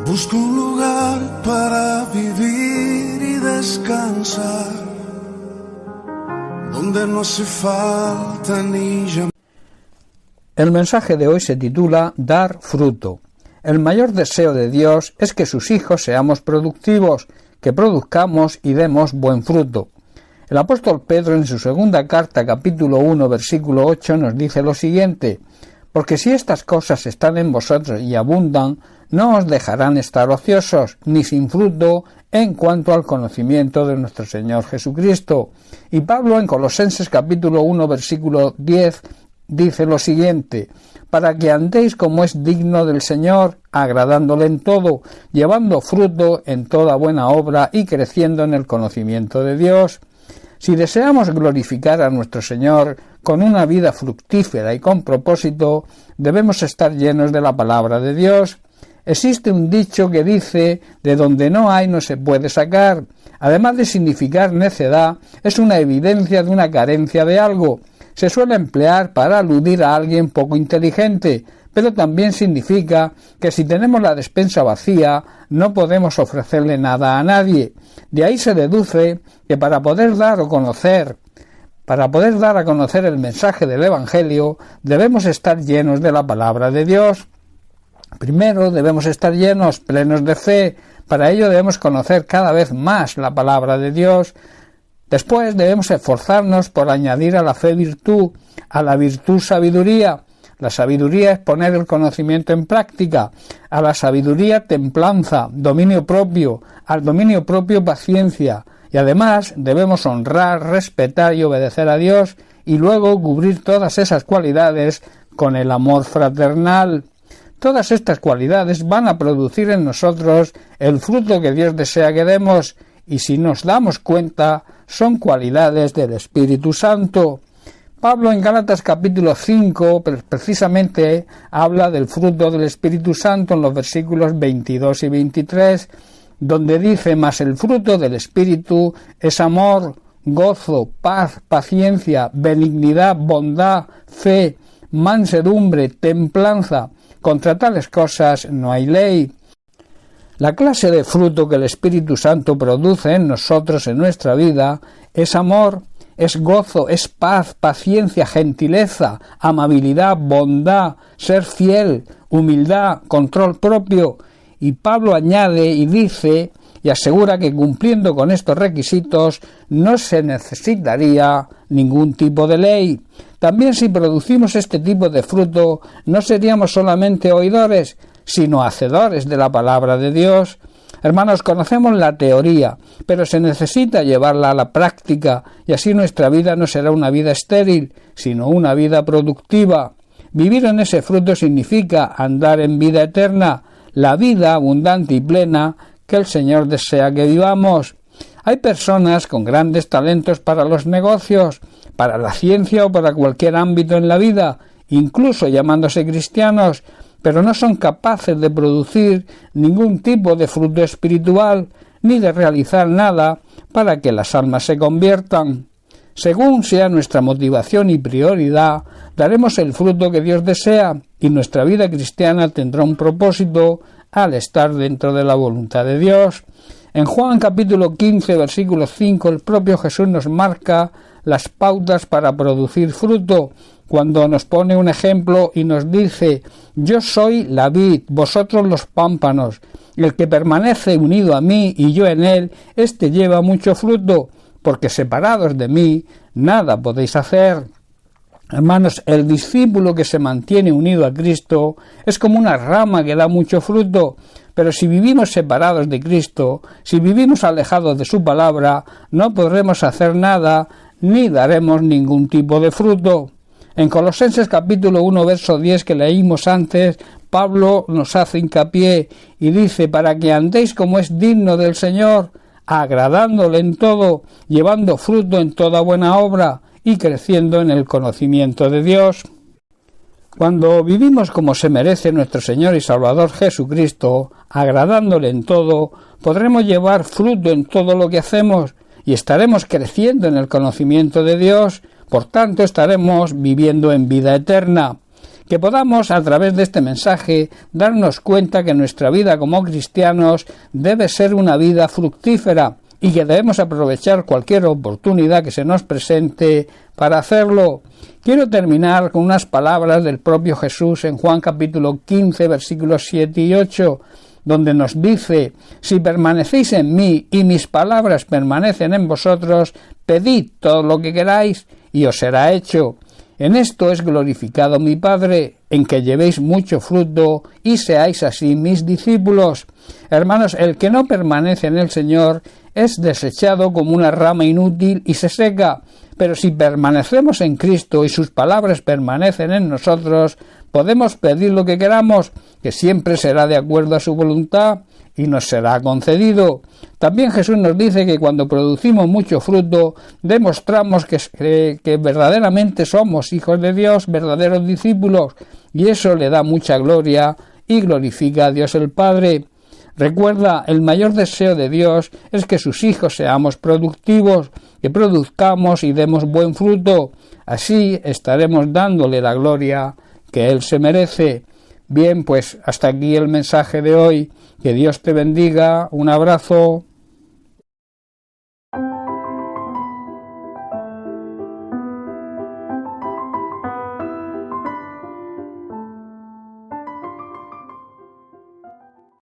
Busco un lugar para vivir y descansar, donde no hace falta ni llamar. El mensaje de hoy se titula Dar fruto. El mayor deseo de Dios es que sus hijos seamos productivos, que produzcamos y demos buen fruto. El apóstol Pedro en su segunda carta, capítulo 1, versículo 8, nos dice lo siguiente: porque si estas cosas están en vosotros y abundan, no os dejarán estar ociosos, ni sin fruto en cuanto al conocimiento de nuestro Señor Jesucristo. Y Pablo en Colosenses capítulo 1, versículo 10, dice lo siguiente: para que andéis como es digno del Señor, agradándole en todo, llevando fruto en toda buena obra y creciendo en el conocimiento de Dios. Si deseamos glorificar a nuestro Señor con una vida fructífera y con propósito, debemos estar llenos de la palabra de Dios. Existe un dicho que dice: de donde no hay no se puede sacar. Además de significar necedad, es una evidencia de una carencia de algo. Se suele emplear para aludir a alguien poco inteligente, pero también significa que si tenemos la despensa vacía, no podemos ofrecerle nada a nadie. De ahí se deduce que para poder dar a conocer el mensaje del Evangelio, debemos estar llenos de la palabra de Dios. Primero debemos estar plenos de fe. Para ello debemos conocer cada vez más la palabra de Dios. Después debemos esforzarnos por añadir a la fe virtud, a la virtud sabiduría. La sabiduría es poner el conocimiento en práctica, a la sabiduría templanza, dominio propio, al dominio propio paciencia, y además debemos honrar, respetar y obedecer a Dios, y luego cubrir todas esas cualidades con el amor fraternal. Todas estas cualidades van a producir en nosotros el fruto que Dios desea que demos, y si nos damos cuenta, son cualidades del Espíritu Santo. Pablo en Gálatas capítulo 5 precisamente habla del fruto del Espíritu Santo en los versículos 22 y 23, donde dice: mas el fruto del Espíritu es amor, gozo, paz, paciencia, benignidad, bondad, fe, mansedumbre, templanza. Contra tales cosas no hay ley. La clase de fruto que el Espíritu Santo produce en nosotros, en nuestra vida, es amor, es gozo, es paz, paciencia, gentileza, amabilidad, bondad, ser fiel, humildad, control propio. Y Pablo añade y dice y asegura que cumpliendo con estos requisitos no se necesitaría ningún tipo de ley. También si producimos este tipo de fruto, no seríamos solamente oidores, sino hacedores de la palabra de Dios. Hermanos, conocemos la teoría, pero se necesita llevarla a la práctica, y así nuestra vida no será una vida estéril, sino una vida productiva. Vivir en ese fruto significa andar en vida eterna, la vida abundante y plena que el Señor desea que vivamos. Hay personas con grandes talentos para los negocios, para la ciencia o para cualquier ámbito en la vida, incluso llamándose cristianos, pero no son capaces de producir ningún tipo de fruto espiritual, ni de realizar nada para que las almas se conviertan. Según sea nuestra motivación y prioridad, daremos el fruto que Dios desea, y nuestra vida cristiana tendrá un propósito al estar dentro de la voluntad de Dios. En Juan capítulo 15, versículo 5, el propio Jesús nos marca las pautas para producir fruto, cuando nos pone un ejemplo y nos dice: yo soy la vid, vosotros los pámpanos, el que permanece unido a mí y yo en él, éste lleva mucho fruto, porque separados de mí nada podéis hacer. Hermanos, el discípulo que se mantiene unido a Cristo es como una rama que da mucho fruto, pero si vivimos separados de Cristo, si vivimos alejados de su palabra, no podremos hacer nada ni daremos ningún tipo de fruto. En Colosenses capítulo 1, verso 10 que leímos antes, Pablo nos hace hincapié y dice: para que andéis como es digno del Señor, agradándole en todo, llevando fruto en toda buena obra y creciendo en el conocimiento de Dios. Cuando vivimos como se merece nuestro Señor y Salvador Jesucristo, agradándole en todo, podremos llevar fruto en todo lo que hacemos y estaremos creciendo en el conocimiento de Dios. Por tanto, estaremos viviendo en vida eterna. Que podamos, a través de este mensaje, darnos cuenta que nuestra vida como cristianos debe ser una vida fructífera y que debemos aprovechar cualquier oportunidad que se nos presente para hacerlo. Quiero terminar con unas palabras del propio Jesús en Juan capítulo 15, versículos 7 y 8, donde nos dice: si permanecéis en mí y mis palabras permanecen en vosotros, pedid todo lo que queráis y os será hecho. En esto es glorificado mi Padre, en que llevéis mucho fruto y seáis así mis discípulos. Hermanos, el que no permanece en el Señor es desechado como una rama inútil y se seca, pero si permanecemos en Cristo y sus palabras permanecen en nosotros, podemos pedir lo que queramos, que siempre será de acuerdo a su voluntad y nos será concedido. También Jesús nos dice que cuando producimos mucho fruto, demostramos que verdaderamente somos hijos de Dios, verdaderos discípulos, y eso le da mucha gloria y glorifica a Dios el Padre. Recuerda, el mayor deseo de Dios es que sus hijos seamos productivos, que produzcamos y demos buen fruto. Así estaremos dándole la gloria que Él se merece. Bien, pues hasta aquí el mensaje de hoy. Que Dios te bendiga. Un abrazo.